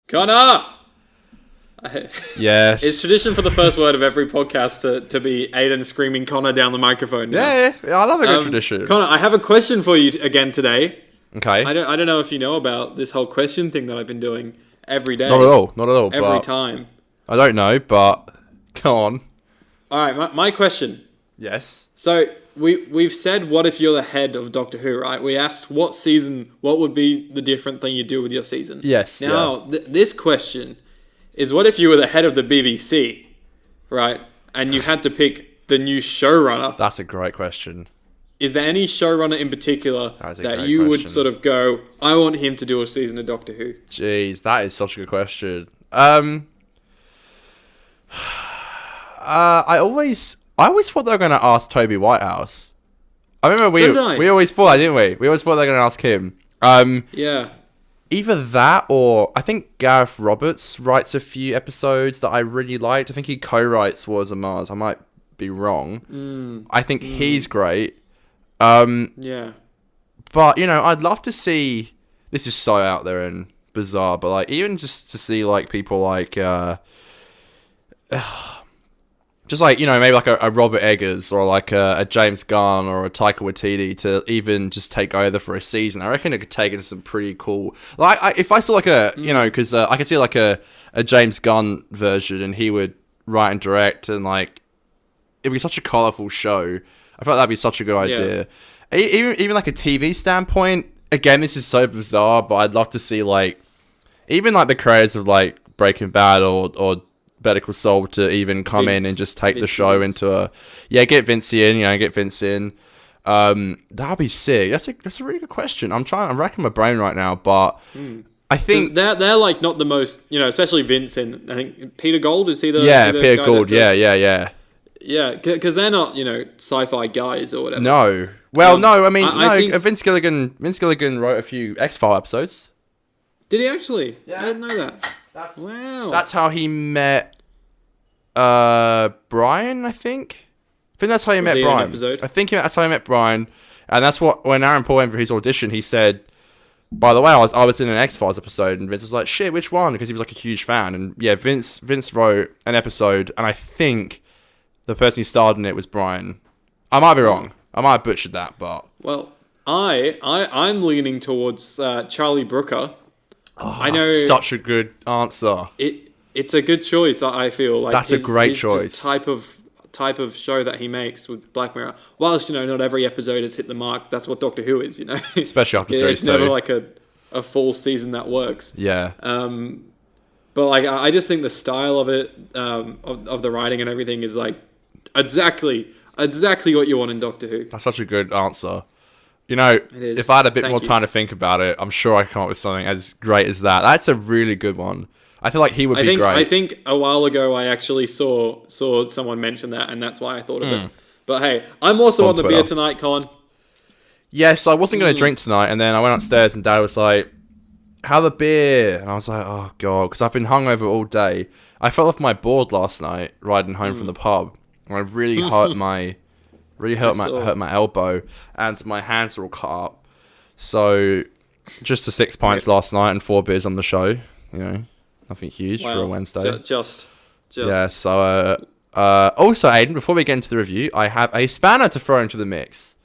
Conor! Yes. It's tradition for the first word of every podcast to be Aidan screaming Conor down the microphone. Yeah, I love a good tradition. Conor, I have a question for you again today. Okay. I don't know if you know about this whole question thing that I've been doing every day. Not at all. Every time. I don't know, but go on. All right, my question. Yes. So we've said, what if you're the head of Doctor Who, right? We asked what would be the different thing you do with your season. Yes. Now, this question is, what if you were the head of the BBC, right? And you had to pick the new showrunner. That's a great question. Is there any showrunner in particular that you would sort of go, I want him to do a season of Doctor Who? Jeez, that is such a good question. I always thought they were going to ask Toby Whitehouse. I remember we always thought that, didn't we? We always thought they were going to ask him. Yeah. Either that, or I think Gareth Roberts writes a few episodes that I really liked. I think he co-writes Wars of Mars. I might be wrong. I think he's great. Yeah. But, I'd love to see... This is so out there and bizarre, but, like, even just to see, like, people like... just like, maybe like a Robert Eggers or like a James Gunn or a Taika Waititi to even just take over for a season. I reckon it could take it to some pretty cool... Like, if I saw like a... because I could see like a James Gunn version and he would write and direct and like... It'd be such a colourful show. I feel like that'd be such a good idea. Yeah. Even like a TV standpoint, again, this is so bizarre, but I'd love to see like... Even like the creators of like Breaking Bad or Better Call Saul to even come in and just take the show into a... Yeah, get Vince in, get Vince in. That'd be sick. That's a really good question. I'm racking my brain right now, but I think... They're like not the most, especially Vince and I think Peter Gold, is he the... Yeah, Peter Gold, yeah. Yeah, because they're not, sci-fi guys or whatever. No. Well, no, I mean, I think... Vince Gilligan wrote a few X-File episodes. Did he actually? Yeah. I didn't know that. Wow. That's how he met Brian, I think. I think that's how he met Brian. I think that's how he met Brian. And that's when Aaron Paul went for his audition, he said, by the way, I was in an X-Files episode, and Vince was like, shit, which one? Because he was like a huge fan. And yeah, Vince wrote an episode, and I think the person who starred in it was Brian. I might be wrong. I might have butchered that, but... Well, I'm leaning towards Charlie Brooker. I know that's such a good answer. It's a good choice. I feel like that's a great choice. Type of show that he makes with Black Mirror. Whilst not every episode has hit the mark. That's what Doctor Who is. Especially after series 2. It's never like a full season that works. Yeah. But like I just think the style of it, of the writing and everything, is like exactly what you want in Doctor Who. That's such a good answer. If I had a bit more time to think about it, I'm sure I could come up with something as great as that. That's a really good one. I feel like he would be great. I think a while ago I actually saw someone mention that, and that's why I thought of it. But hey, I'm also on the beer tonight, Con. Yes, I wasn't going to drink tonight, and then I went upstairs and Dad was like, have a beer. And I was like, oh God, because I've been hungover all day. I fell off my board last night riding home from the pub, and I really hurt my elbow, and my hands are all cut up. So, just a 6 pints last night and 4 beers on the show. Nothing huge for a Wednesday. Just. Yeah. So, also, Aidan, before we get into the review, I have a spanner to throw into the mix.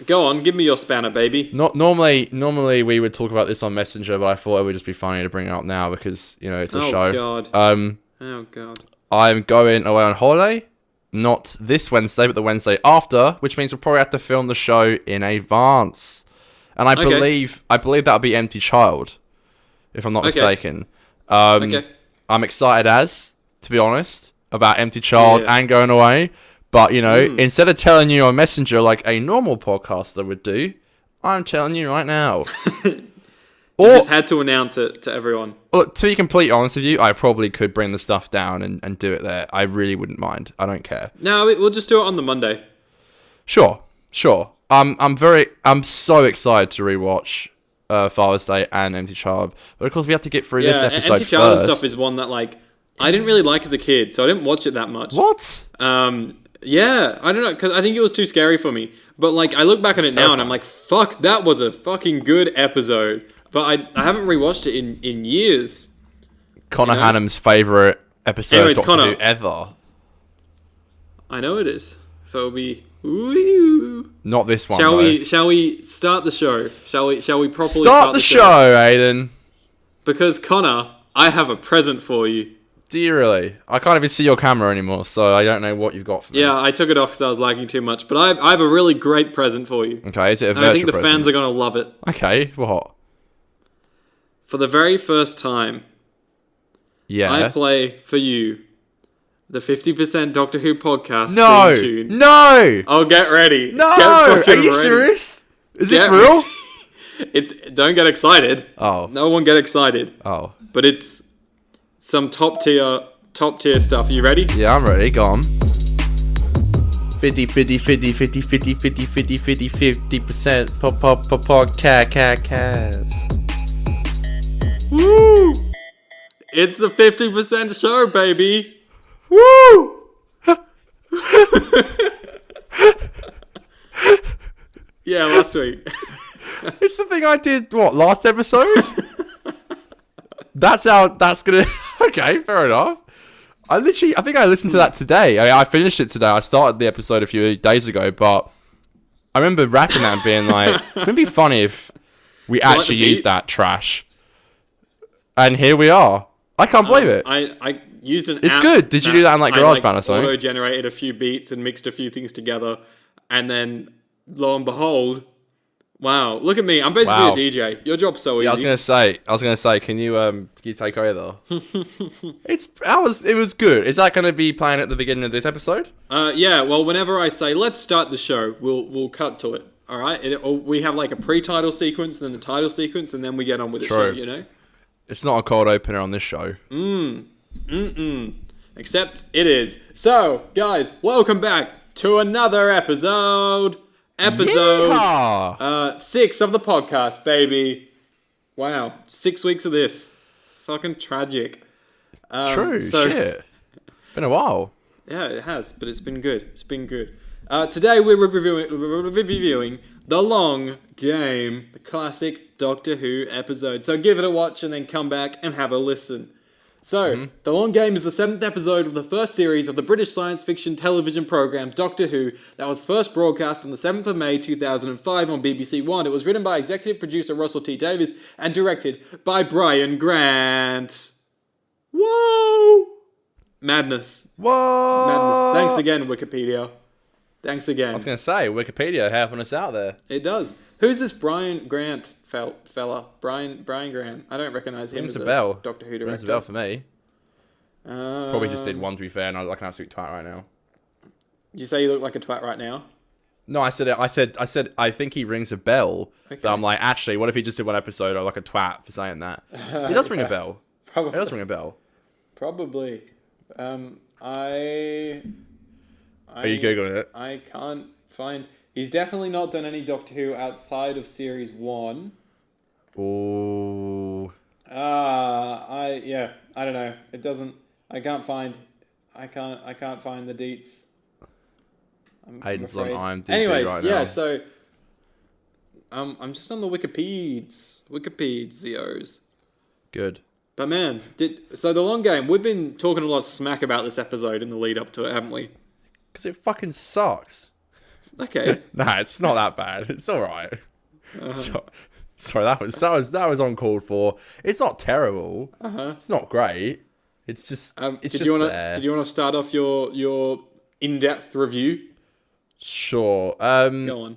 Go on, give me your spanner, baby. Normally we would talk about this on Messenger, but I thought it would just be funny to bring it up now because it's a show. God. Oh God. I'm going away on holiday. Not this Wednesday, but the Wednesday after, which means we'll probably have to film the show in advance. And I believe that'll be Empty Child, if I'm not mistaken. I'm excited to be honest, about Empty Child and going away. But, instead of telling you on Messenger like a normal podcaster would do, I'm telling you right now. You just had to announce it to everyone. Look, to be completely honest with you, I probably could bring the stuff down and do it there. I really wouldn't mind. I don't care. No, we'll just do it on the Monday. Sure. I'm so excited to rewatch Father's Day and Empty Child, but of course we have to get through this episode Empty Child first. Stuff is one that I didn't really like as a kid, so I didn't watch it that much. What? Yeah, I don't know, because I think it was too scary for me. But I look back on it now and I'm like, fuck, that was a fucking good episode. But I haven't rewatched it in years. Conor Hannum's favourite episode Anyways, of Doctor Conor. Who ever. I know it is. So it'll be... Woo. Not this one, Shall we start the show? Shall we properly Start the show, Aidan. Because, Conor, I have a present for you. Do you really? I can't even see your camera anymore, so I don't know what you've got for me. Yeah, I took it off because I was lagging too much. But I have a really great present for you. Okay, is it a And virtual I think the present? fans are going to love it. Okay, what? For the very first time, Yeah. I play for you the 50% Doctor Who podcast No! theme tune. No! Oh, get ready. No! Get Are fucking you ready. serious? Is this Get real? Don't get excited. Oh. No one get excited. Oh. But it's some top tier stuff. You ready? Yeah, I'm ready. Go on. 50, 50, 50, 50, 50, 50, 50, 50, 50% podcast. Woo! It's the 50% show, baby. Woo! Yeah, last week. It's the thing I did, last episode? That's gonna... Okay, fair enough. I think I listened to that today. I finished it today. I started the episode a few days ago, but I remember rapping that and being like, it'd be funny if we actually used that trash. And here we are. I can't believe it. I used an It's app good. Did you do that on GarageBand or something? Auto-generated a few beats and mixed a few things together. And then, lo and behold... Wow, look at me. I'm basically a DJ. Your job's so easy. Yeah, I was gonna say, can you take over? It was good. Is that gonna be playing at the beginning of this episode? Yeah, well, whenever I say, let's start the show, we'll cut to it. All right? We have like a pre-title sequence, then the title sequence, and then we get on with the show, you know? It's not a cold opener on this show. Except it is. So, guys, welcome back to another episode. Yeehaw! 6 of the podcast, baby. Wow, 6 weeks of this. Fucking tragic. True, shit. Been a while. Yeah, it has, but it's been good. It's been good. Today we're reviewing The Long Game, the classic Doctor Who episode. So give it a watch and then come back and have a listen. So, The Long Game is the 7th episode of the first series of the British science fiction television programme Doctor Who that was first broadcast on the 7th of May 2005 on BBC One. It was written by executive producer Russell T Davies and directed by Brian Grant. Whoa! Madness. Whoa! Madness. Thanks again, Wikipedia. Thanks again. I was going to say, Wikipedia helping us out there. It does. Who's this Brian Grant fella? Brian Grant. I don't recognise him as a bell. Doctor Who director. Rings a bell for me. Probably just did one, to be fair, and I look like an absolute twat right now. You say you look like a twat right now? No, I said I think he rings a bell, Okay. but I'm like, actually, what if he just did one episode? I look like a twat for saying that. He does ring a bell. Probably. He does ring a bell. Probably. Are you Googling it? I can't find... He's definitely not done any Doctor Who outside of Series 1. Ooh. I don't know. It doesn't... I can't find the deets. Aidan's on IMDb Anyways, right now. yeah, so... I'm just on the Wikipedias. Good. But man, so The Long Game, we've been talking a lot of smack about this episode in the lead up to it, haven't we? Because it fucking sucks. Okay. Nah, it's not that bad. It's all right. Sorry, that was uncalled for. It's not terrible. It's not great. It's just Did you want to start off your in-depth review? Sure. Go on.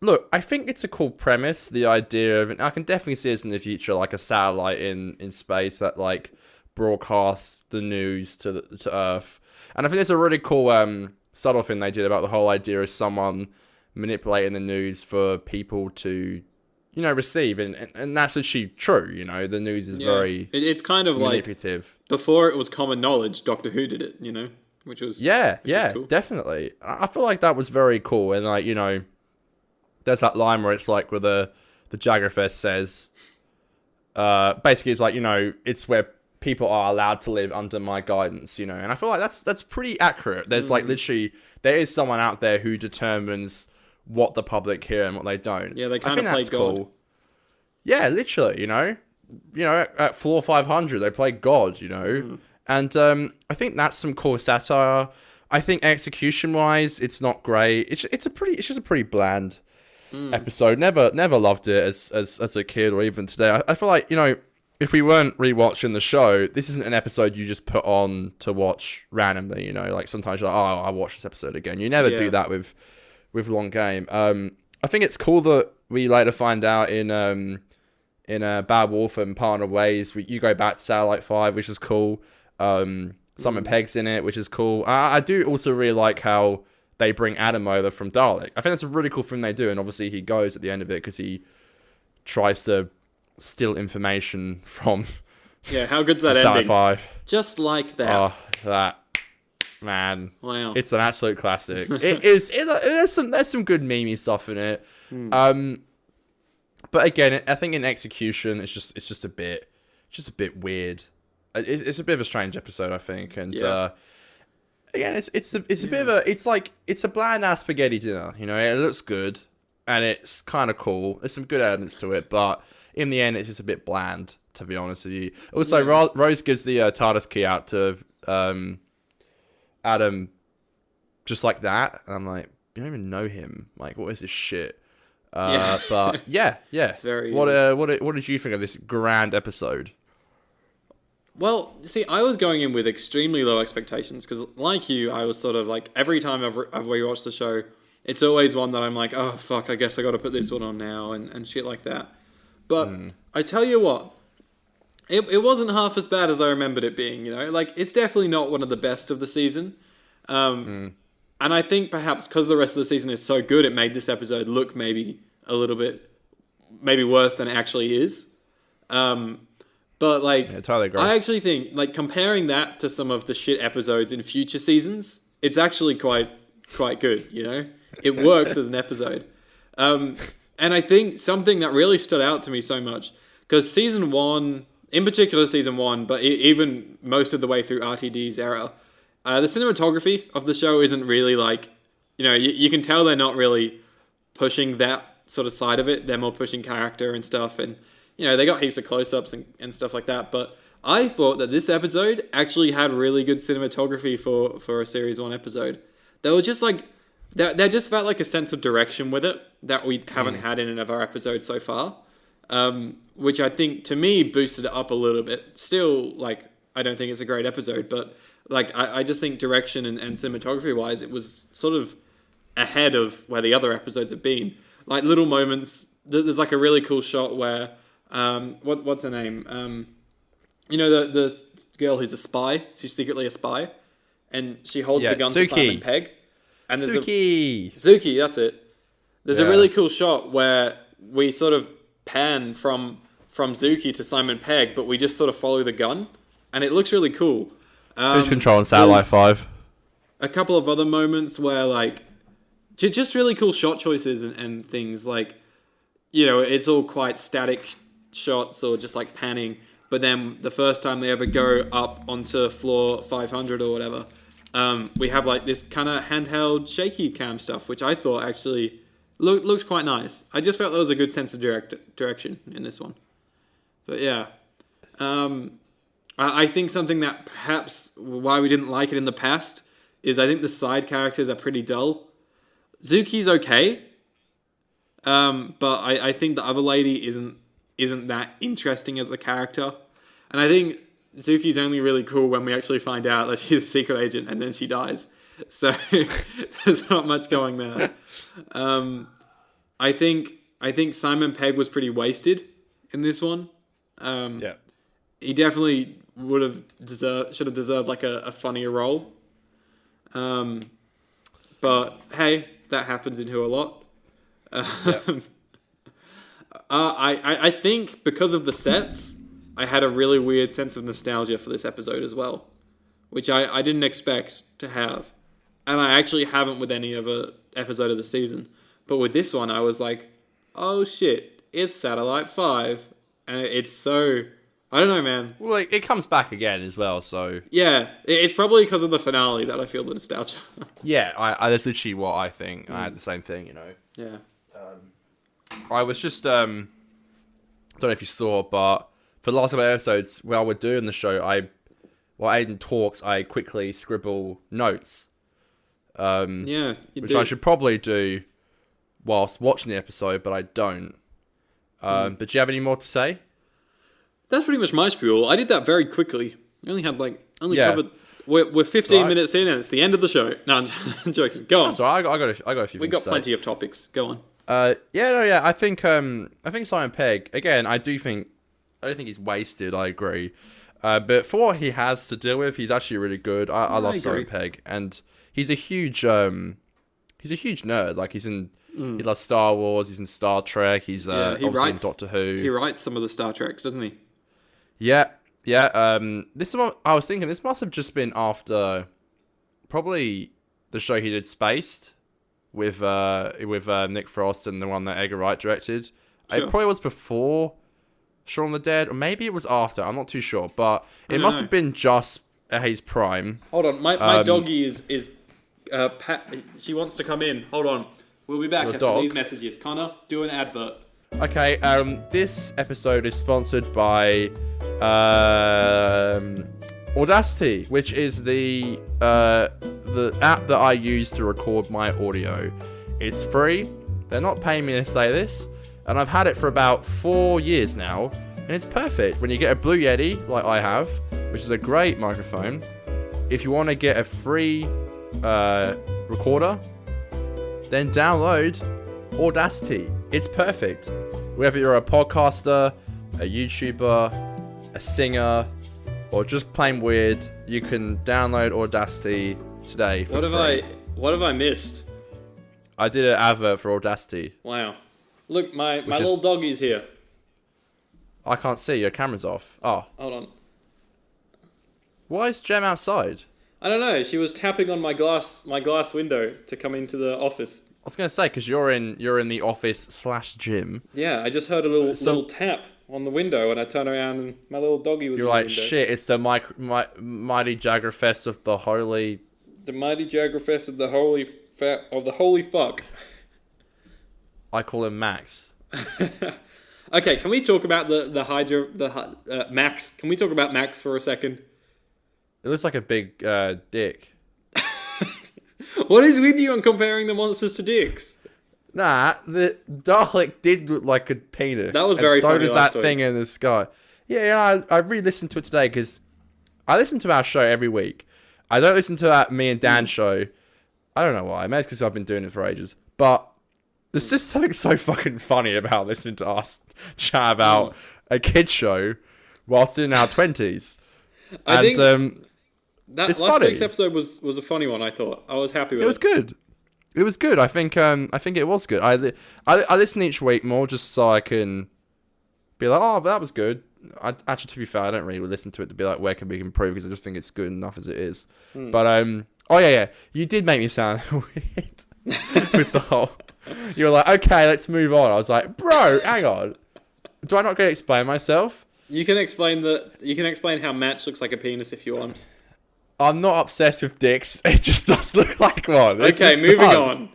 Look, I think it's a cool premise. The idea of, and I can definitely see this in the future, like a satellite in space that like broadcasts the news to Earth. And I think it's a really cool subtle thing they did about the whole idea of someone manipulating the news for people to, receive, and that's actually true. The news is very it's kind of manipulative. Like before it was common knowledge, Doctor Who did it, which was cool. Definitely. I feel like that was very cool, and like there's that line where it's like where the Jaggerfest says, basically it's like it's where people are allowed to live under my guidance, and I feel like that's pretty accurate. There's like literally there is someone out there who determines what the public hear and what they don't. Yeah, they I kind think of play that's God. cool. Yeah, literally, at floor 500, they play God, and I think that's some cool satire. I think execution-wise, it's not great. It's just a pretty bland episode. Never loved it as a kid or even today. I feel like, if we weren't rewatching the show, this isn't an episode you just put on to watch randomly. Like sometimes you're like, oh, I'll watch this episode again. You never do that with Long Game. I think it's cool that we later find out in Bad Wolf and Partner Ways, you go back to Satellite 5, which is cool. Simon Pegg's in it, which is cool. I do also really like how they bring Adam over from Dalek. I think that's a really cool thing they do, and obviously he goes at the end of it because he tries to steal information from how good's that ending? Sci-Fi. Just like that. Oh, that man! Wow, it's an absolute classic. It is. There's some good memey stuff in it. But again, I think in execution, it's just a bit weird. It's a bit of a strange episode, I think, and again, it's a bit of a it's a bland ass spaghetti dinner. It looks good and it's kind of cool. There's some good elements to it, but in the end, it's just a bit bland, to be honest with you. Also, Rose gives the TARDIS key out to Adam, just like that, and I'm like, you don't even know him. Like, what is this shit? But yeah. Very. What did you think of this grand episode? Well, see, I was going in with extremely low expectations because, like you, I was sort of like, every time I've rewatched the show, it's always one that I'm like, oh, fuck, I guess I got to put this one on now and shit like that. But I tell you what, it wasn't half as bad as I remembered it being, Like, it's definitely not one of the best of the season. And I think perhaps because the rest of the season is so good, it made this episode look maybe a little bit, maybe worse than it actually is. But, like, yeah, totally agree. I actually think, like, comparing that to some of the shit episodes in future seasons, it's actually quite good, It works as an episode. And I think something that really stood out to me so much, because season 1, in particular season 1, but even most of the way through RTD's era, the cinematography of the show isn't really, like, you can tell they're not really pushing that sort of side of it. They're more pushing character and stuff, and they got heaps of close-ups and stuff like that, but I thought that this episode actually had really good cinematography for a Series 1 episode. There was just like, there just felt like a sense of direction with it that we haven't had in any of our episodes so far, which I think, to me, boosted it up a little bit. Still, like, I don't think it's a great episode, but, like, I just think direction and cinematography-wise, it was sort of ahead of where the other episodes have been. Like, little moments, there's, like, a really cool shot where what's her name? The girl who's a spy. She's secretly a spy, and she holds the gun to Simon Pegg. And there's Suki, that's it. There's a really cool shot where we sort of pan from Zuki to Simon Pegg, but we just sort of follow the gun, and it looks really cool. Who's controlling Satellite 5? A couple of other moments where, like, just really cool shot choices and things, like, it's all quite static shots or just like panning, but then the first time they ever go up onto floor 500 or whatever, we have like this kind of handheld shaky cam stuff, which I thought actually looks quite nice. I just felt there was a good sense of direction in this one. But yeah, I think something that perhaps why we didn't like it in the past is I think the side characters are pretty dull. Zuki's okay, but I think the other lady isn't that interesting as a character. And I think Zuki's only really cool when we actually find out that she's a secret agent and then she dies. So there's not much going there. I think Simon Pegg was pretty wasted in this one. He definitely should have deserved like a funnier role. But hey, that happens in Who a lot. I think because of the sets, I had a really weird sense of nostalgia for this episode as well, which I didn't expect to have. And I actually haven't with any other episode of the season. But with this one, I was like, oh shit, it's Satellite 5. And it's so... I don't know, man. Well, it comes back again as well, so... Yeah, it's probably because of the finale that I feel the nostalgia. Yeah, that's literally what I think. I had the same thing, Yeah. I was just... don't know if you saw, but for the last couple of episodes, while we're doing the show, while Aidan talks, I quickly scribble notes. Yeah, which I should probably do whilst watching the episode, but I don't. But do you have any more to say? That's pretty much my spiel. I did that very quickly. I only had Yeah. covered. We're 15 minutes in and it's the end of the show. No, I'm joking. Go on. That's all right. I got a few. We things got to say. plenty of topics. Go on. I think Simon Pegg again. I don't think he's wasted. I agree. But for what he has to deal with, he's actually really good. I love Simon Pegg, and he's a huge nerd. Like he loves Star Wars. He's in Star Trek. He's obviously in Doctor Who. He writes some of the Star Treks, doesn't he? Yeah. This is what I was thinking. This must have just been after probably the show he did, Spaced, with Nick Frost and the one that Edgar Wright directed. Sure. It probably was before Shaun of the Dead, or maybe it was after. I'm not too sure, but it must have been just at his prime. Hold on, my doggy is Pat. She wants to come in. Hold on, we'll be back after these messages. Conor, do an advert. Okay, this episode is sponsored by Audacity, which is the app that I use to record my audio. It's free. They're not paying me to say this, and I've had it for about 4 years now, and it's perfect. When you get a Blue Yeti, like I have, which is a great microphone, if you want to get a free recorder, then download Audacity. It's perfect. Whether you're a podcaster, a YouTuber, a singer, or just plain weird, you can download Audacity today for free. What have I missed? I did an advert for Audacity. Wow. Look, my little doggy's here. I can't see. Your camera's off. Oh. Hold on. Why is Jem outside? I don't know. She was tapping on my glass window to come into the office. I was gonna say, because you're in the office / gym. Yeah, I just heard a little tap on the window, and I turned around, and my little doggy was. You're like, the window. Shit! It's the mighty Jaggerfest of the holy. The mighty Jaggerfest of the holy fuck. I call him Max. Okay, can we talk about Max? Can we talk about Max for a second? It looks like a big dick. What is with you on comparing the monsters to dicks? Nah, the Dalek did look like a penis. That was very funny. So does that thing in the sky. Yeah, I re-listened to it today because I listen to our show every week. I don't listen to that me and Dan show. I don't know why. Maybe it's because I've been doing it for ages. But there's just something so fucking funny about listening to us chat about a kid's show whilst in our 20s. I think that it's last funny. week's episode was a funny one. I thought I was happy with it. It was good. It was good. I think it was good. I listen each week more just so I can be like, oh, that was good. Actually, to be fair, I don't really listen to it to be like, where can we improve? Because I just think it's good enough as it is. But oh yeah, you did make me sound weird with the whole. You were like, okay, let's move on. I was like, bro, hang on. Do I not get to explain myself? You can explain how Match looks like a penis if you want. I'm not obsessed with dicks. It just does look like one. Okay, moving on.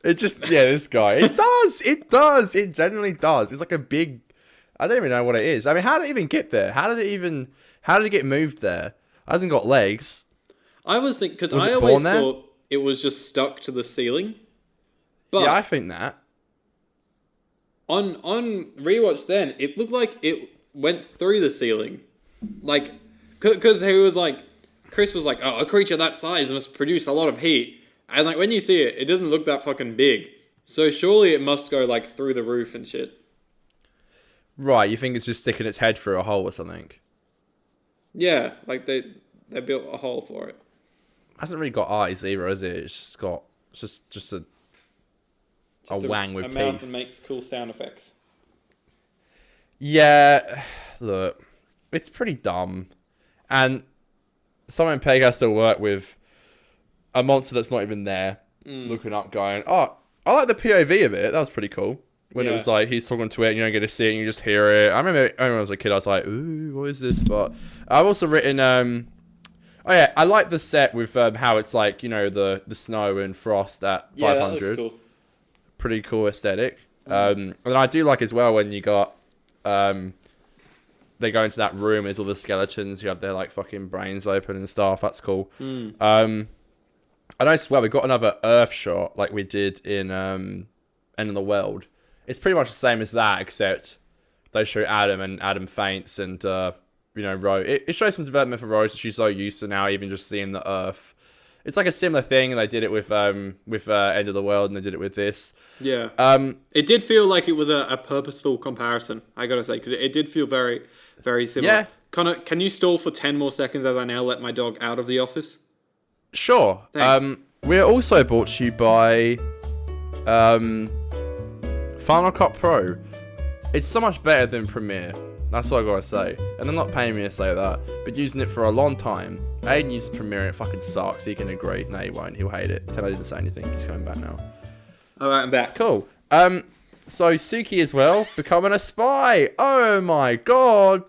It just, this guy. It does. It does. It genuinely does. It's like a big, I don't even know what it is. I mean, how did it even get there? How did it get moved there? It hasn't got legs. I was thinking, because I always thought it was just stuck to the ceiling. But yeah, I think that. On rewatch then, it looked like it went through the ceiling. Like, because he was like, Chris was like, oh, a creature that size must produce a lot of heat. And like, when you see it, it doesn't look that fucking big. So surely it must go like through the roof and shit. Right, you think it's just sticking its head through a hole or something? Yeah, like they built a hole for it. It hasn't really got eyes either, has it? It's just got just a wang with teeth. A mouth that makes cool sound effects. Yeah, look, it's pretty dumb. And Simon Pegg has to work with a monster that's not even there, looking up, going, oh, I like the POV of it. That was pretty cool. When it was like, he's talking to it, and you don't get to see it, and you just hear it. I remember when I was a kid, I was like, ooh, what is this? But I've also written, I like the set with how it's like, the snow and frost at 500. Yeah, that looks cool. Pretty cool aesthetic. And then I do like as well when you got, they go into that room. There's all the skeletons who have their like fucking brains open and stuff. That's cool. I know as well. We got another Earth shot like we did in End of the World. It's pretty much the same as that, except they show Adam and Adam faints, and Rose. It shows some development for Rose. She's so used to now even just seeing the Earth. It's like a similar thing, and they did it with End of the World, and they did it with this. Yeah. It did feel like it was a purposeful comparison, I gotta say, because it did feel very, very similar. Yeah. Connor, can you stall for 10 more seconds as I now let my dog out of the office? Sure. Thanks. We're also brought to you by Final Cut Pro. It's so much better than Premiere. That's what I gotta say. And they're not paying me to say that, but using it for a long time. Aidan uses Premiere and it fucking sucks. He can agree. No, he won't. He'll hate it. Tell I didn't say anything. He's coming back now. Alright, I'm back. Cool. So Suki as well, becoming a spy. Oh my god.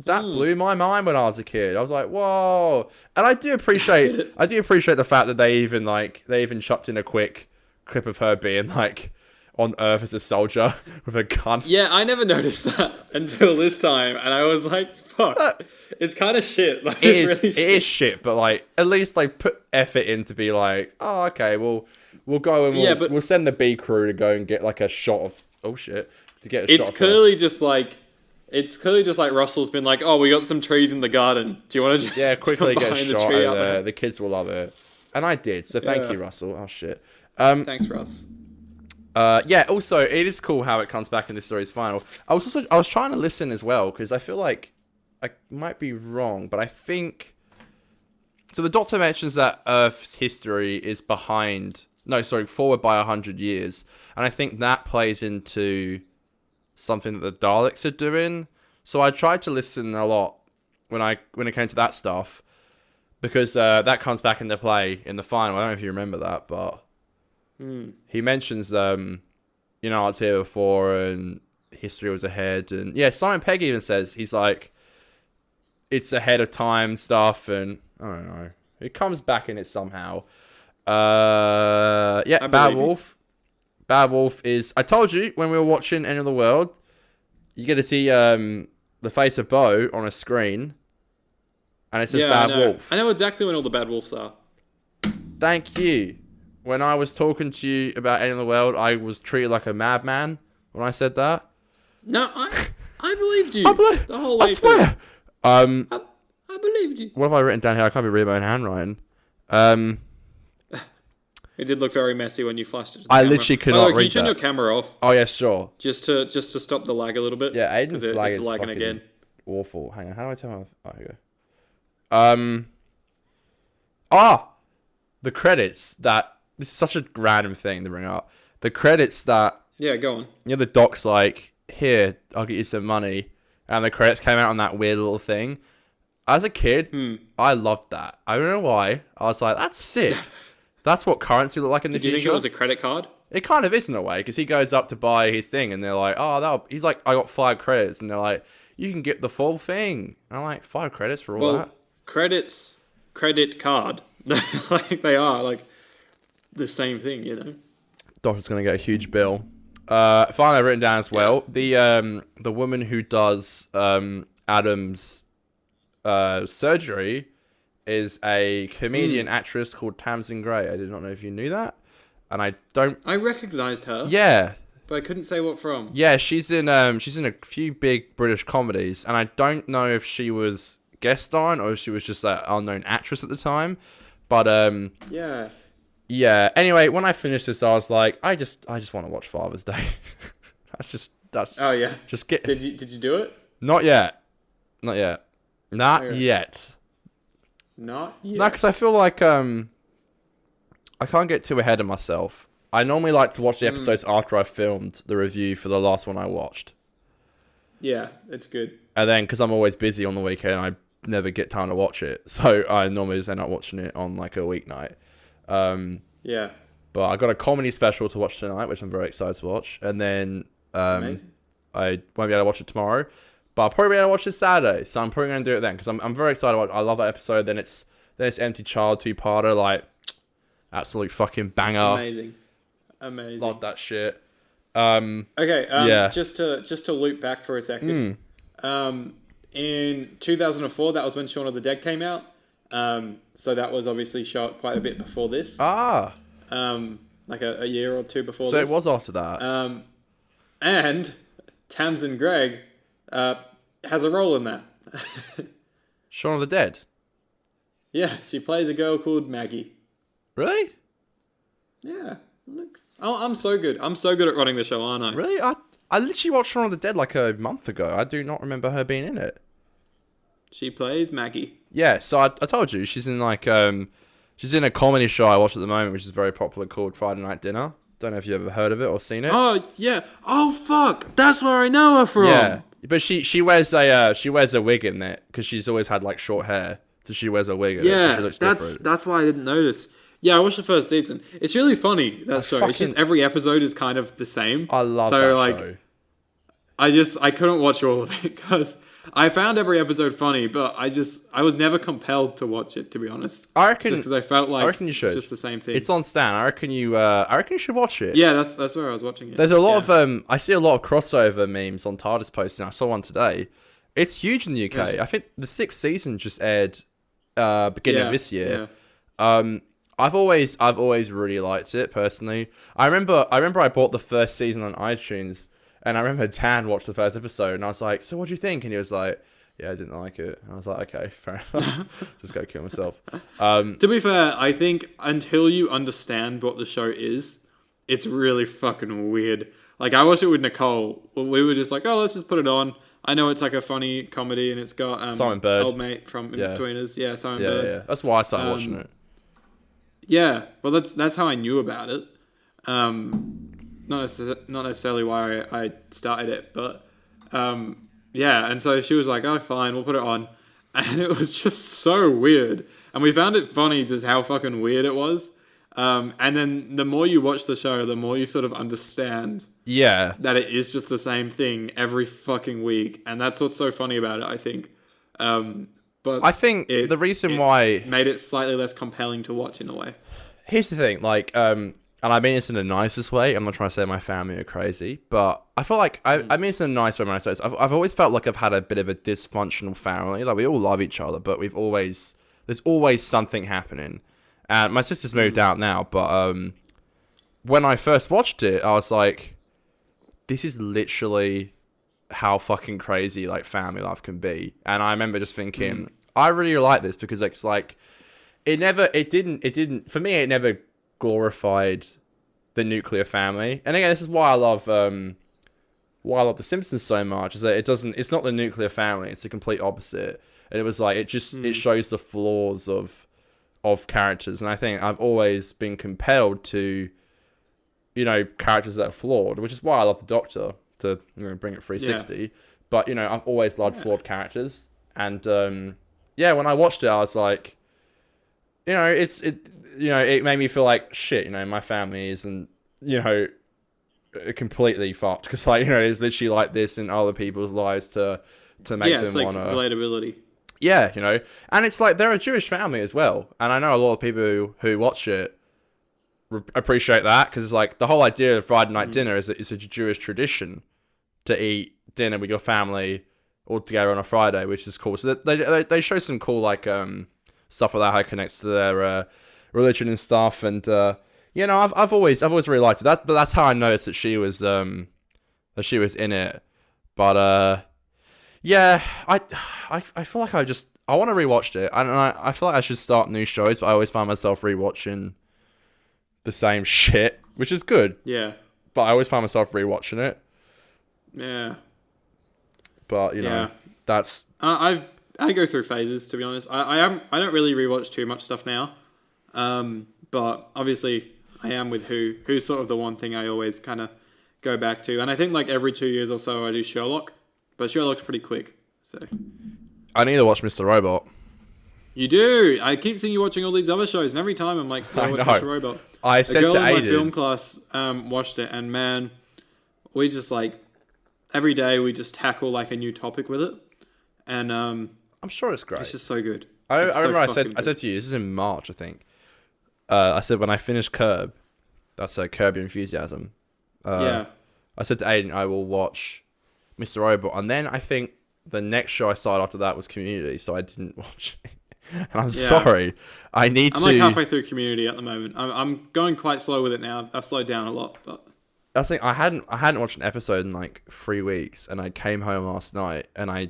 That blew my mind when I was a kid. I was like, whoa. And I do appreciate the fact that they even chopped in a quick clip of her being like on Earth as a soldier with a gun. Yeah, I never noticed that until this time, and I was like, fuck. It's kind of shit. Like, It is shit, but like at least like put effort in to be like, oh, okay, we'll go and we'll send the B crew to go and get like a shot of It's clearly just like Russell's been like, oh, we got some trees in the garden. Do you want to just quickly get a shot of there? The kids will love it, and I did. So thank you, Russell. Oh shit. Thanks, Russ. Also, it is cool how it comes back in the story's final. I was trying to listen as well because I feel like I might be wrong, but I think so. The Doctor mentions that Earth's history is forward by 100 years, and I think that plays into something that the Daleks are doing. So I tried to listen a lot when it came to that stuff because that comes back into play in the final. I don't know if you remember that, but he mentions it's here before and history was ahead, and Simon Pegg even says he's like it's ahead of time stuff, and I don't know, it comes back in it somehow. Bad Wolf. Bad Wolf is... I told you when we were watching End of the World, you get to see the face of Bo on a screen, and it says Bad Wolf. I know exactly when all the Bad Wolves are. Thank you. When I was talking to you about End of the World, I was treated like a madman when I said that. No, I believed you. The whole way I swear. I believed you. What have I written down here? I can't be reading my own handwriting. It did look very messy when you flashed it. I literally could not read that. Can you turn your camera off? Oh yeah, sure. Just to stop the lag a little bit. Yeah, Aidan's lag is lagging fucking again. Awful. Hang on, how do I turn my... Oh, here we go. The credits that... This is such a random thing to bring up. The credits that... Yeah, go on. The doc's like, here, I'll get you some money. And the credits came out on that weird little thing. As a kid, I loved that. I don't know why. I was like, that's sick. That's what currency looked like in the future. Did you think it was a credit card? It kind of is in a way, because he goes up to buy his thing, and they're like, he's like, I got 5 credits, and they're like, you can get the full thing. And I'm like, 5 credits for all that? Credit card. Like, they are, like, the same thing, you know? Doctor's going to get a huge bill. Finally, I've written down as well, the woman who does Adam's surgery is a comedian actress called Tamsin Gray. I did not know if you knew that. And I recognised her. Yeah. But I couldn't say what from. Yeah, she's in a few big British comedies, and I don't know if she was guest starring or if she was just an unknown actress at the time. But yeah. Yeah. Anyway, when I finished this, I was like, I just want to watch Father's Day. That's Oh yeah. Just get. Did you do it? Not yet. Not yet. Not yet. No, because I feel like I can't get too ahead of myself. I normally like to watch the episodes after I filmed the review for the last one I watched. Yeah, it's good. And then, because I'm always busy on the weekend, I never get time to watch it. So I normally just end up watching it on like a weeknight. Yeah. But I got a comedy special to watch tonight, which I'm very excited to watch. And then I won't be able to watch it tomorrow. But I'll probably be able to watch this Saturday. So I'm probably going to do it then. Because I'm very excited. I love that episode. Then it's Empty Child 2-parter. Like, absolute fucking banger. Amazing. Love that shit. Okay. Yeah. Just to loop back for a second. in 2004, that was when Shaun of the Dead came out. So that was obviously shot quite a bit before this. Like a year or two before this. So it was after that. And Tamsin Gregg has a role in that. Shaun of the Dead? Yeah, she plays a girl called Maggie. Really? Yeah. Look. Oh, I'm so good. I'm so good at running the show, aren't I? Really? I literally watched Shaun of the Dead like a month ago. I do not remember her being in it. She plays Maggie. Yeah, so I told you, she's in like, she's in a comedy show I watch at the moment, which is very popular, called Friday Night Dinner. Don't know if you've ever heard of it or seen it. Oh, yeah. Oh, fuck. That's where I know her from. Yeah, but she wears a wig in it, because she's always had like short hair, so she wears a wig in it, so she looks different. That's why I didn't notice. Yeah, I watched the first season. It's really funny, that show. It's just every episode is kind of the same. I love that show. I couldn't watch all of it because I found every episode funny, but I was never compelled to watch it, to be honest. I reckon because I felt like you should. It's just the same thing. It's on Stan. I reckon you should watch it. Yeah, that's where I was watching it. There's a lot of I see a lot of crossover memes on TARDIS posting. I saw one today. It's huge in the UK. Yeah. I think the 6th season just aired beginning of this year. Yeah. I've always really liked it personally. I remember I bought the first season on iTunes, and I remember Dan watched the first episode, and I was like, "So what do you think?" And he was like, "Yeah, I didn't like it." And I was like, "Okay, fair enough. Just go kill myself." To be fair, I think until you understand what the show is, it's really fucking weird. Like, I watched it with Nicole. We were just like, "Oh, let's just put it on." I know it's like a funny comedy, and it's got Simon Bird, old mate from In Between Us. Yeah, Simon Bird. Yeah. That's why I started watching it. Yeah, well, that's how I knew about it. Not necessarily why I started it, but yeah. And so she was like, "Oh, fine, we'll put it on," and it was just so weird. And we found it funny just how fucking weird it was. And then the more you watch the show, the more you sort of understand. Yeah. That it is just the same thing every fucking week, and that's what's so funny about it, I think. But I think the reason why made it slightly less compelling to watch in a way. Here's the thing, like, and I mean this in the nicest way. I'm not trying to say my family are crazy, but I feel like I mean this in a nice way when I say this. I've always felt like I've had a bit of a dysfunctional family. Like, we all love each other, but there's always something happening. And my sister's moved out now, but when I first watched it, I was like, this is literally how fucking crazy like family life can be. And I remember just thinking, I really like this because it's like it didn't for me, it never glorified the nuclear family. And again, this is why I love The Simpsons so much, is that it's not the nuclear family, it's the complete opposite. And it was like it shows the flaws of characters, and I think I've always been compelled to, characters that are flawed, which is why I love the Doctor, to bring it 360. Yeah. But I've always loved flawed characters, and when I watched it, I was like, it made me feel like shit. My family isn't completely fucked, because it's literally like this in other people's lives to make them want to relatability. Yeah, and it's like they're a Jewish family as well, and I know a lot of people who watch it appreciate that, because it's like the whole idea of Friday night dinner is it's a Jewish tradition to eat dinner with your family all together on a Friday, which is cool. So they show some cool stuff like that, how it connects to their religion and stuff, and I've always really liked it. But that's how I noticed that she was in it, but. Yeah, I feel like I want to rewatch it, and I feel like I should start new shows, but I always find myself rewatching the same shit, which is good. Yeah. But I always find myself rewatching it. Yeah. But that's I go through phases, to be honest. I don't really rewatch too much stuff now, but obviously I am with who's sort of the one thing I always kind of go back to, and I think like every 2 years or so I do Sherlock. But Sherlock's pretty quick, so. I need to watch Mr. Robot. You do. I keep seeing you watching all these other shows, and every time I'm like, I watch Mr. Robot. I said to Aidan. A girl in my film class watched it, and man, we just every day we just tackle like a new topic with it, and I'm sure it's great. It's just so good. I remember I said to you, this is in March, I think. I said when I finish Curb, that's Curb Your Enthusiasm. Yeah. I said to Aidan, I will watch Mr. Robot, and then I think the next show I started after that was Community, so I didn't watch it. And I'm sorry. I'm like halfway through Community at the moment. I'm going quite slow with it now. I've slowed down a lot, but I think I hadn't watched an episode in like 3 weeks, and I came home last night and I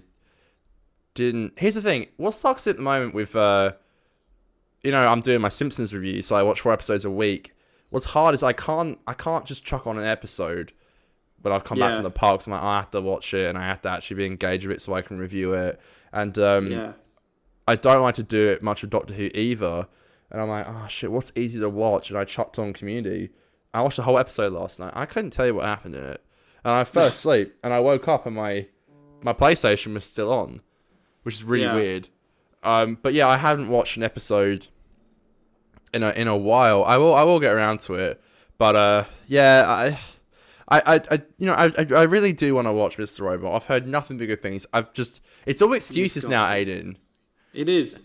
didn't. Here's the thing: what sucks at the moment with I'm doing my Simpsons review, so I watch 4 episodes a week. What's hard is I can't just chuck on an episode when I've come back from the park. So I'm like, I have to watch it and I have to actually be engaged with it so I can review it. And I don't like to do it much with Doctor Who either. And I'm like, oh shit, what's easy to watch? And I chucked on Community. I watched the whole episode last night. I couldn't tell you what happened in it. And I fell asleep and I woke up and my PlayStation was still on, which is really weird. But yeah, I haven't watched an episode in a while. I will get around to it. But I really do want to watch Mr. Robot. I've heard nothing but good things. It's all excuses now, Aidan. It is.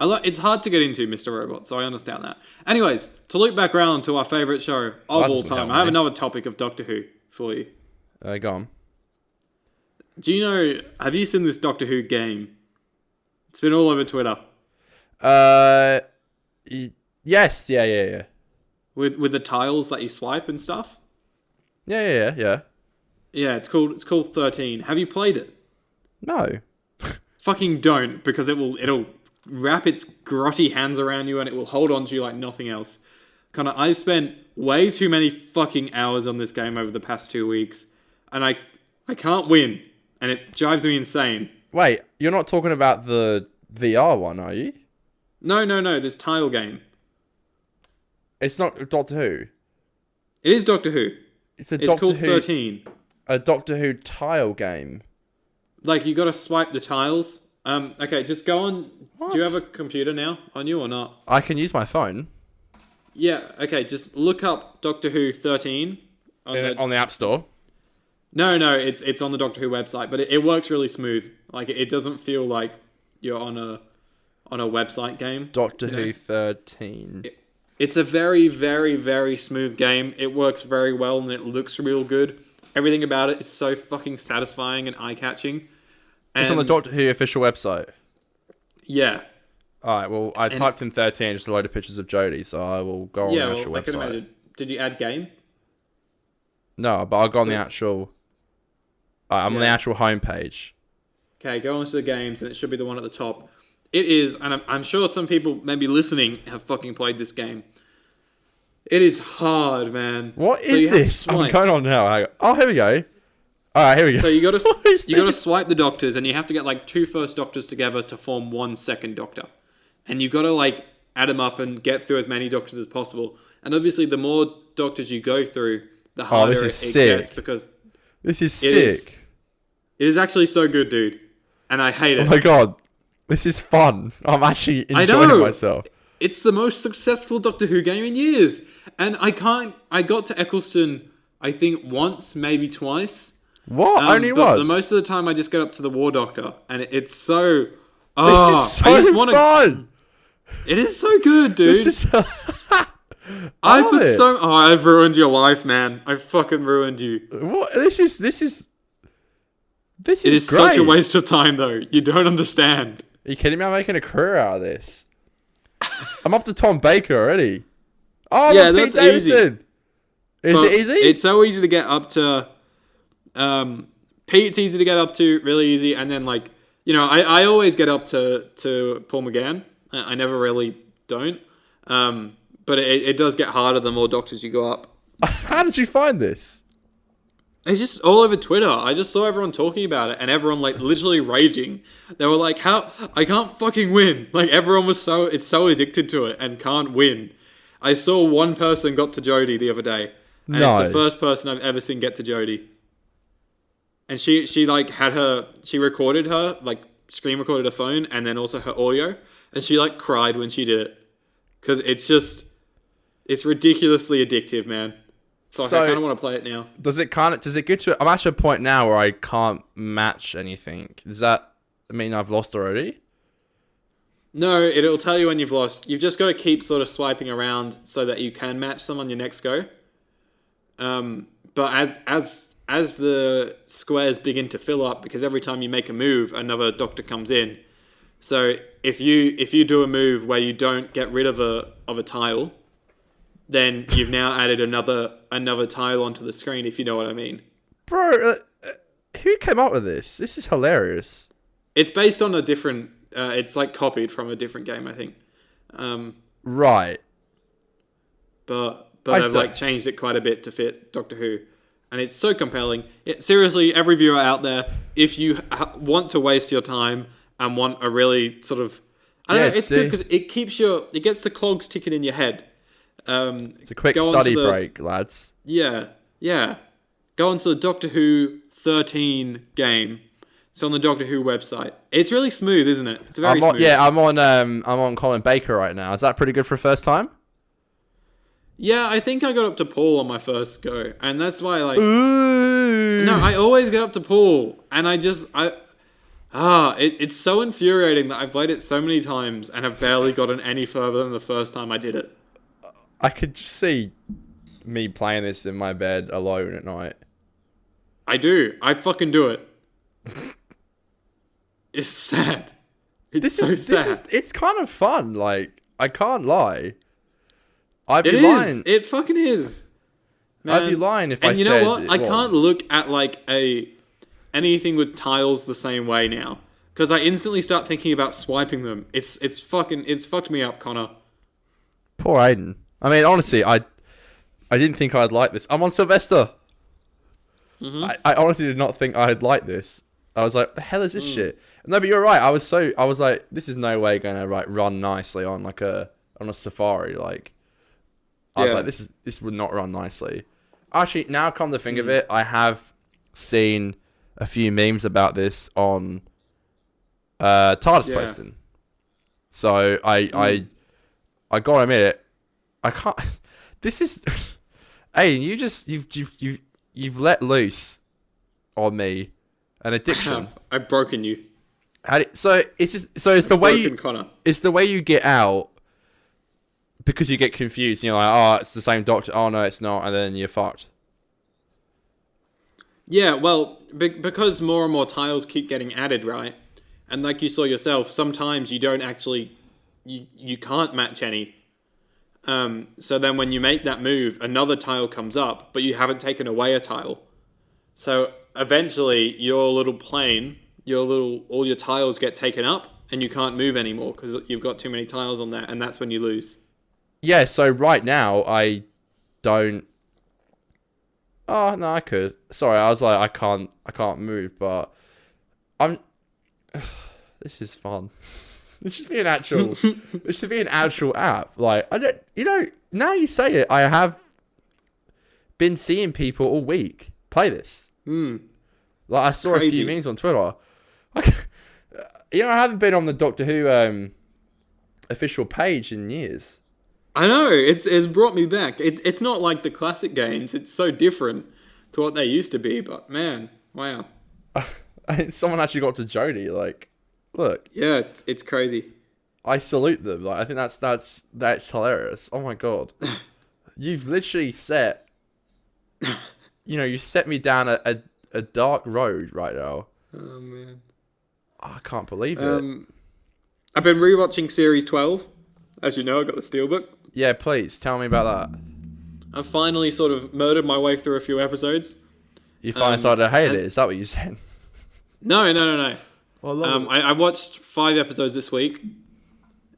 It's hard to get into Mr. Robot, so I understand that. Anyways, to loop back around to our favourite show of all time, I have another topic of Doctor Who for you. Go on. Have you seen this Doctor Who game? It's been all over Twitter. Yes, yeah. With the tiles that you swipe and stuff? Yeah. Yeah, it's called 13. Have you played it? No. Fucking don't, because it'll wrap its grotty hands around you and it will hold on to you like nothing else. Connor, I've spent way too many fucking hours on this game over the past 2 weeks, and I can't win, and it drives me insane. Wait, you're not talking about the VR one, are you? No, this tile game. It's not Doctor Who. It is Doctor Who. It's called 13. A Doctor Who tile game. Like, you gotta swipe the tiles. Okay, just go on. What? Do you have a computer now on you or not? I can use my phone. Yeah, okay, just look up Doctor Who 13. On the App Store? No, it's on the Doctor Who website, but it works really smooth. Like, it doesn't feel like you're on a website game. Doctor Who 13. It's a very, very, very smooth game. It works very well and it looks real good. Everything about it is so fucking satisfying and eye-catching. It's on the Doctor Who official website. Yeah. Alright, well, I typed in 13, just a load of pictures of Jodie, so I will go on the actual website. I can imagine. Did you add game? No, but I'll go on the actual... I'm on the actual homepage. Okay, go onto the games, and it should be the one at the top. It is, and I'm sure some people maybe listening have fucking played this game. It is hard, man. What is this? I'm going on now. Oh, here we go. Alright, here we go. So you gotta swipe the doctors, and you have to get like 2 first doctors together to form 1 second doctor. And you've got to like add them up and get through as many doctors as possible. And obviously, the more doctors you go through, the harder it gets, because this is sick. It is actually so good, dude. And I hate it. Oh my god. This is fun. I'm actually enjoying myself. It's the most successful Doctor Who game in years. And I got to Eccleston, I think, once, maybe twice. What? Only once? Most of the time I just get up to the War Doctor. And it's so... this is so fun! It is so good, dude. This is... I've ruined your life, man. I fucking ruined you. What? This is It is great. such a waste of time, though. You don't understand. Are you kidding me? I'm making a career out of this. I'm up to Tom Baker already. Oh, yeah, that's Pete Davidson. Easy. Is it easy? It's so easy to get up to. Pete's easy to get up to, really easy, and then I always get up to Paul McGann. I never really don't. But it does get harder the more doctors you go up. How did you find this? It's just all over Twitter. I just saw everyone talking about it and everyone literally raging. They were like, "How? I can't fucking win!" Like everyone was so addicted to it and can't win. I saw one person got to Jodie the other day, and it's the first person I've ever seen get to Jodie. And she recorded her screen recorded her phone and then also her audio, and she cried when she did it because it's ridiculously addictive, man. So I kind of want to play it now. Does it get to... I'm at a point now where I can't match anything. Does that mean I've lost already? No, it'll tell you when you've lost. You've just got to keep sort of swiping around so that you can match them on your next go. But as as the squares begin to fill up, because every time you make a move, another doctor comes in. So if you do a move where you don't get rid of a tile, then you've now added another tile onto the screen, if you know what I mean. Bro, who came up with this? This is hilarious. It's based on a different. It's like copied from a different game, I think. Right. But I've like changed it quite a bit to fit Doctor Who, and it's so compelling. Seriously, every viewer out there, if you want to waste your time and want a really sort of, I don't know, it's good because it gets the clogs ticking in your head. It's a quick study break, lads. Yeah. Go onto the Doctor Who 13 game. It's on the Doctor Who website. It's really smooth, isn't it? It's very smooth. Yeah, I'm on Colin Baker right now. Is that pretty good for a first time? Yeah, I think I got up to Paul on my first go, and that's why Ooh. No, I always get up to Paul, and it's so infuriating that I've played it so many times and have barely gotten any further than the first time I did it. I could just see me playing this in my bed alone at night. I do. I fucking do it. It's sad. It's so sad. It's kind of fun. Like, I can't lie. I'd be lying. lying. It fucking is. Man. I'd be lying if I said. And you know what? I can't look at like anything with tiles the same way now, because I instantly start thinking about swiping them. It's fucked me up, Connor. Poor Aidan. I mean, honestly, I didn't think I'd like this. I'm on Sylvester. Mm-hmm. I honestly did not think I'd like this. I was like, the hell is this shit? No, but you're right. I was like, this is no way going to run nicely on on a Safari. Like, I was like, this would not run nicely. Actually, now come to think of it, I have seen a few memes about this on TARDIS placing. So I gotta admit it. I can't. This is, hey, you've let loose on me an addiction. I've broken you. It's the way Connor. It's the way you get out, because you get confused. You're like, oh, it's the same doctor. Oh no, it's not, and then you're fucked. Yeah, well, because more and more tiles keep getting added, right? And like you saw yourself, sometimes you don't actually, you can't match any. So then when you make that move, another tile comes up, but you haven't taken away a tile. So eventually your little plane, all your tiles get taken up and you can't move anymore because you've got too many tiles on there, and that's when you lose. Yeah, so right now I don't... Oh, no, I could. Sorry, I was like, I can't move, but this is fun. This should be an actual. It should be an actual app. Like, I don't. Now you say it, I have been seeing people all week play this. Like, I saw a few memes on Twitter. I haven't been on the Doctor Who official page in years. I know, it's brought me back. It's not like the classic games. It's so different to what they used to be. But man, wow. Someone actually got to Jodie. Like, look. Yeah, it's crazy. I salute them. Like, I think that's hilarious. Oh my god, you've literally set. You set me down a dark road right now. Oh man, I can't believe it. I've been rewatching series 12. As you know, I got the Steelbook. Yeah, please tell me about that. I've finally sort of murdered my way through a few episodes. You finally started to hate it? Is that what you said? No. I watched 5 episodes this week,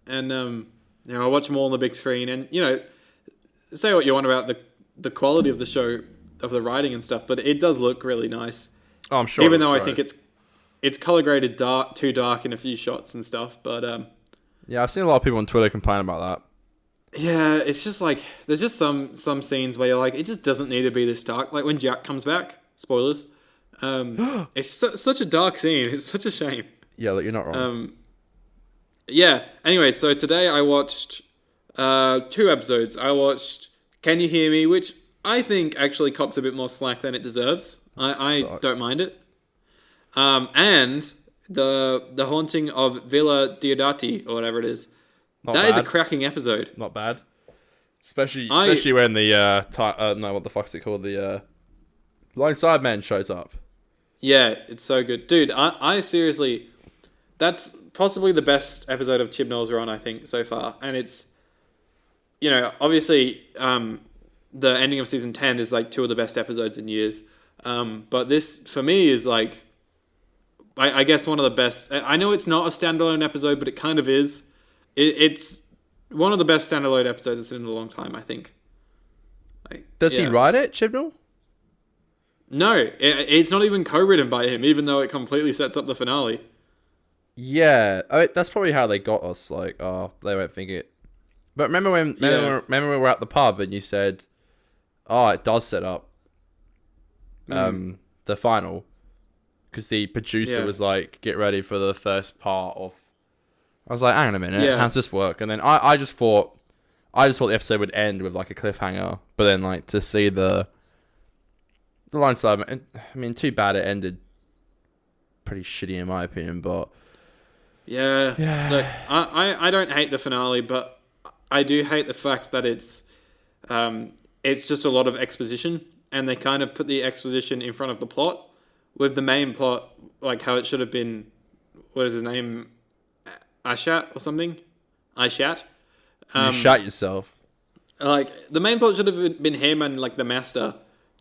and I watch them all on the big screen. And say what you want about the quality of the show, of the writing and stuff, but it does look really nice. Oh, I'm sure. Even though I think it's color graded too dark in a few shots and stuff, but yeah, I've seen a lot of people on Twitter complain about that. Yeah, it's just like there's just some scenes where you're like, it just doesn't need to be this dark. Like when Jack comes back, spoilers. It's such a dark scene. It's such a shame. Yeah, look, you're not wrong. Yeah. Anyway, so today I watched 2 episodes. I watched Can You Hear Me, which I think actually cops a bit more slack than it deserves. I don't mind it. And the Haunting of Villa Diodati, or whatever it is. That is a cracking episode. Not bad. Especially when the what the fuck is it called? The Lone Sideman shows up. Yeah, it's so good. Dude, I seriously... That's possibly the best episode of Chibnall's run, I think, so far. And it's... obviously, the ending of season 10 is like 2 of the best episodes in years. But this, for me, is like... I guess one of the best... I know it's not a standalone episode, but it kind of is. It's one of the best standalone episodes I've seen in a long time, I think. Does he write it, Chibnall? No, it's not even co-written by him, even though it completely sets up the finale. Yeah, that's probably how they got us. Like, oh, they won't think it. But remember when we were at the pub and you said, "Oh, it does set up the final," because the producer was like, "Get ready for the first part of." I was like, "Hang on a minute, how's this work?" And then I just thought the episode would end with like a cliffhanger, but then like to see the line side, I mean, too bad it ended pretty shitty in my opinion, but yeah. Look, I don't hate the finale, but I do hate the fact that it's just a lot of exposition, and they kind of put the exposition in front of the plot, with the main plot like how it should have been. What is his name? Ashat or something? Aishat. You shot yourself. Like the main plot should have been him and like the master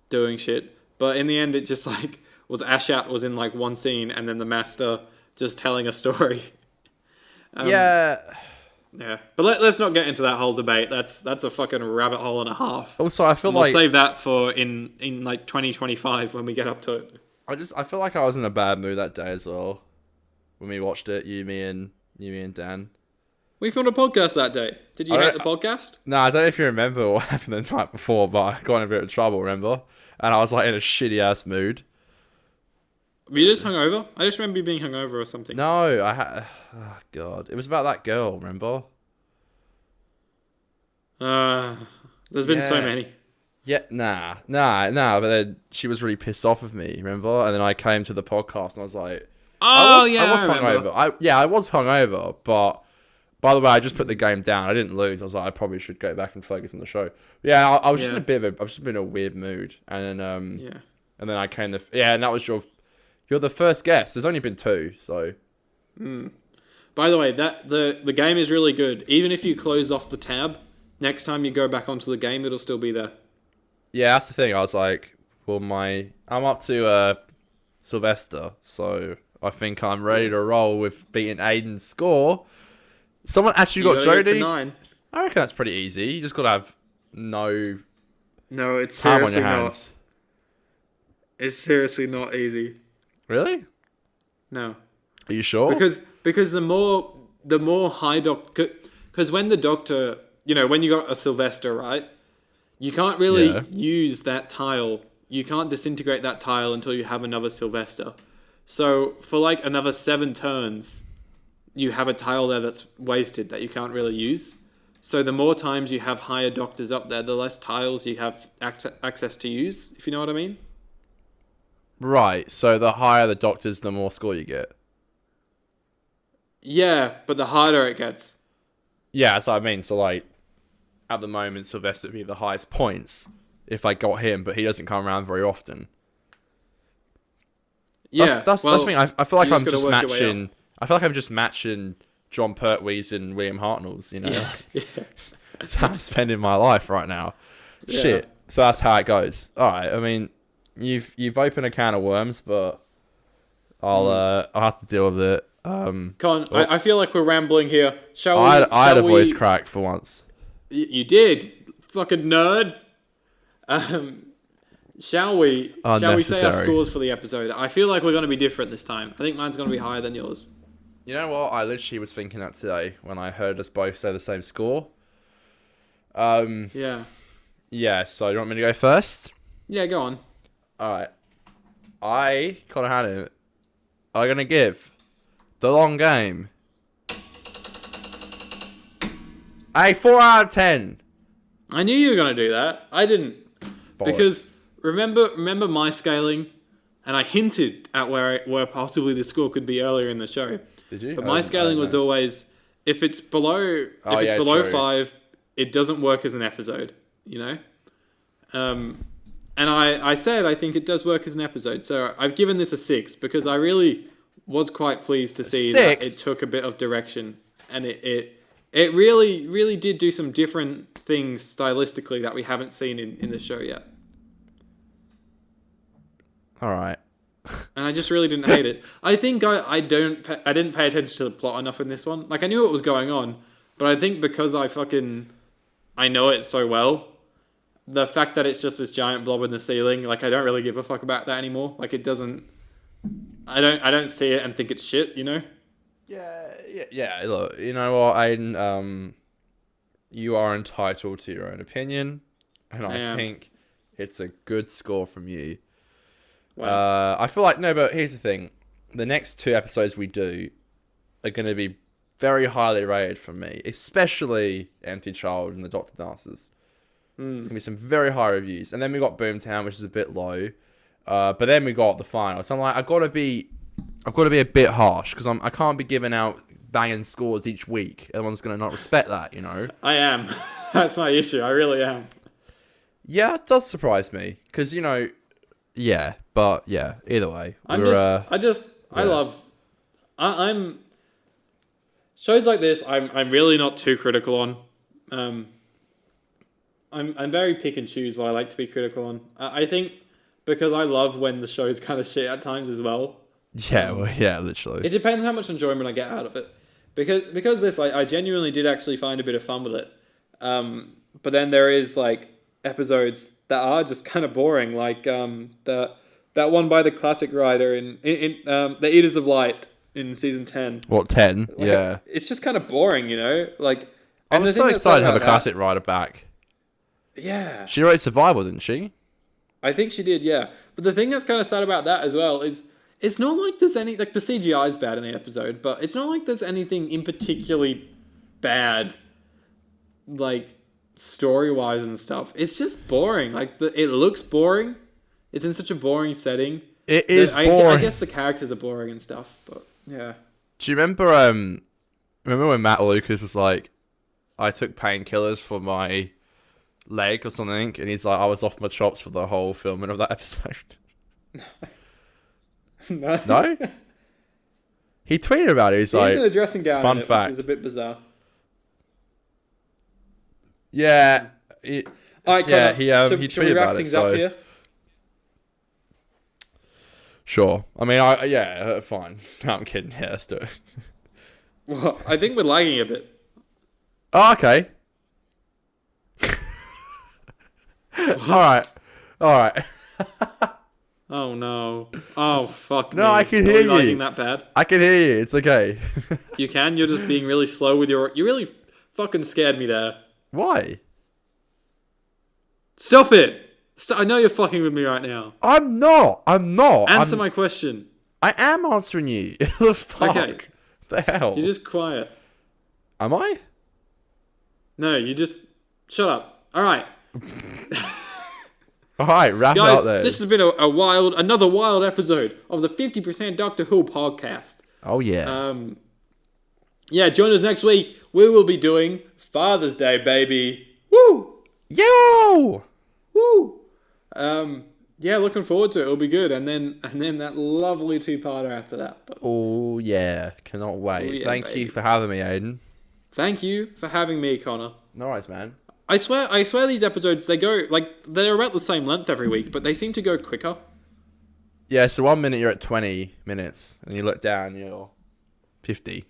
doing shit, but in the end it just like was Ashat was in like one scene and then the master just telling a story. Yeah, but let's not get into that whole debate. That's a fucking rabbit hole and a half. Also, I feel we'll like save that for in like 2025 when we get up to it. I feel like I was in a bad mood that day as well when we watched it. You, me, and Dan. We filmed a podcast that day. Did you hate the podcast? No, I don't know if you remember what happened the night before, but I got in a bit of trouble, remember? And I was like in a shitty ass mood. Were you just hungover? I just remember you being hungover or something. No, I had... Oh, God. It was about that girl, remember? There's been so many. Yeah, nah. But then she was really pissed off with me, remember? And then I came to the podcast and I was like... I was hungover. I was hungover, but... By the way, I just put the game down. I didn't lose. I was like, I probably should go back and focus on the show. Yeah, I was just in a bit of I was just in a weird mood. And then, and then I came and that was you're the first guest. There's only been 2, so. By the way, the game is really good. Even if you close off the tab, next time you go back onto the game, it'll still be there. Yeah, that's the thing. I was like, well, I'm up to Sylvester, so I think I'm ready to roll with beating Aidan's score. Someone actually got Jody. I reckon that's pretty easy. You just got to have no it's time on your hands. It's seriously not easy. Really? No. Are you sure? Because the more high doctor, because when the doctor, when you got a Sylvester, right? You can't really use that tile. You can't disintegrate that tile until you have another Sylvester. So for like another 7 turns, you have a tile there that's wasted that you can't really use. So the more times you have higher doctors up there, the less tiles you have access to use, if you know what I mean. Right, so the higher the doctors, the more score you get. Yeah, but the harder it gets. Yeah, that's what I mean. So like, at the moment, Sylvester would be the highest points if I got him, but he doesn't come around very often. Yeah, that's the thing. I feel like I'm just matching... I feel like I'm just matching John Pertwee's and William Hartnell's, Yeah. That's how I'm spending my life right now. Yeah. Shit. So that's how it goes. All right. I mean, you've opened a can of worms, but I'll have to deal with it. Con, I feel like we're rambling here. I had a voice crack for once. You did, fucking nerd. Shall we say our scores for the episode? I feel like we're going to be different this time. I think mine's going to be higher than yours. You know what? I literally was thinking that today when I heard us both say the same score. Yeah. Yeah, so you want me to go first? Yeah, go on. Alright. Conor Hannon, I'm going to give The Long Game a 4 out of 10. I knew you were going to do that. I didn't. Bollocks. Because remember my scaling? And I hinted at where possibly the score could be earlier in the show. Did you? But my scaling was always, if it's below 5, it doesn't work as an episode, And And I said I think it does work as an episode. So I've given this a 6 because I really was quite pleased to see that it took a bit of direction. And it really, really did do some different things stylistically that we haven't seen in the show yet. All right. And I just really didn't hate it. I think I didn't pay attention to the plot enough in this one. Like, I knew what was going on, but I think because I know it so well, the fact that it's just this giant blob in the ceiling, like, I don't really give a fuck about that anymore. Like, it doesn't... I don't see it and think it's shit, you know? Yeah. Look, you know what, Aidan? You are entitled to your own opinion, and I think it's a good score from you. Wow. I feel like no, but here's the thing: the next 2 episodes we do are going to be very highly rated from me, especially Empty Child and the Doctor Dances. It's going to be some very high reviews, and then we got Boomtown, which is a bit low. But then we got the final. So I'm like, I've got to be a bit harsh because I can't be giving out banging scores each week. Everyone's going to not respect that, you know. I am. That's my issue. I really am. Yeah, it does surprise me because you know. Yeah, but yeah. Either way, I love. I'm shows like this. I'm really not too critical on. I'm very pick and choose what I like to be critical on. I think because I love when the show's kind of shit at times as well. Yeah, well, yeah, literally. It depends how much enjoyment I get out of it. Because this, I genuinely did actually find a bit of fun with it. But then there is like episodes that are just kind of boring, like that one by the classic writer in The Eaters of Light in season 10. What, 10? Like, yeah. It's just kind of boring, you know? Like, I'm so excited to have a classic writer back. Yeah. She wrote Survival, didn't she? I think she did, yeah. But the thing that's kind of sad about that as well is it's not like there's any... Like, the CGI is bad in the episode, but it's not like there's anything in particularly bad, like, story-wise and stuff. It's just boring. Like, it looks boring. It's in such a boring setting. It is boring. I guess the characters are boring and stuff, but, yeah. Do you remember when Matt Lucas was like, I took painkillers for my leg or something, and he's like, I was off my chops for the whole filming of that episode. No? He tweeted about it. He's like, in a dressing gown, fun fact, which is a bit bizarre. Yeah. He tweeted about it. So here? Sure. I mean, fine. No, I'm kidding. Yeah, let's do it. Well, I think we're lagging a bit. Oh, okay. All right. Oh no! Oh fuck! No, I can hear you. Lagging that bad? I can hear you. It's okay. You can. You're just being really slow with your. You really fucking scared me there. Why? Stop it! I know you're fucking with me right now. I'm not. Answer my question. I am answering you. The fuck? Okay. The hell? You're just quiet. Am I? No, you just... Shut up. Alright. Alright, wrap it Guys, up there. this has been another wild episode of the 50% Doctor Who podcast. Oh, yeah. Yeah, join us next week. We will be doing Father's Day, baby. Woo! Yo! Woo! Yeah, looking forward to it. It'll be good. And then that lovely 2-parter after that. But... Oh, yeah. Cannot wait. Yeah, Thank baby. you for having me, Aidan. Thank you for having me, Connor. No worries, man. I swear these episodes, they're about the same length every week, but they seem to go quicker. Yeah, so 1 minute you're at 20 minutes, and you look down, you're 50.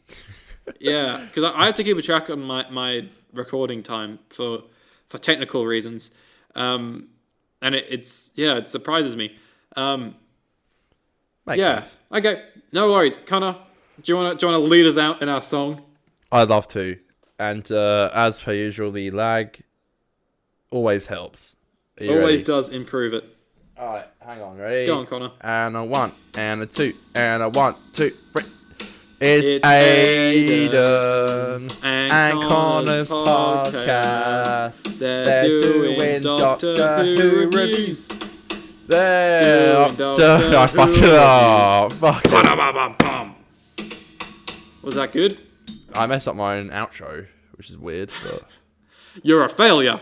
Yeah, because I have to keep a track on my recording time for technical reasons. And it surprises me. Makes sense. Okay, no worries. Connor, do you want to lead us out in our song? I'd love to. And as per usual, the lag always helps. Always does improve it. Alright, hang on, ready? Go on, Connor. And a 1, and a 2, and a 1, 2, 3. It's Aidan and Connor's podcast. They're doing Doctor Who reviews. I fucked it up. Fuck it. Was that good? I messed up my own outro, which is weird, but... You're a failure.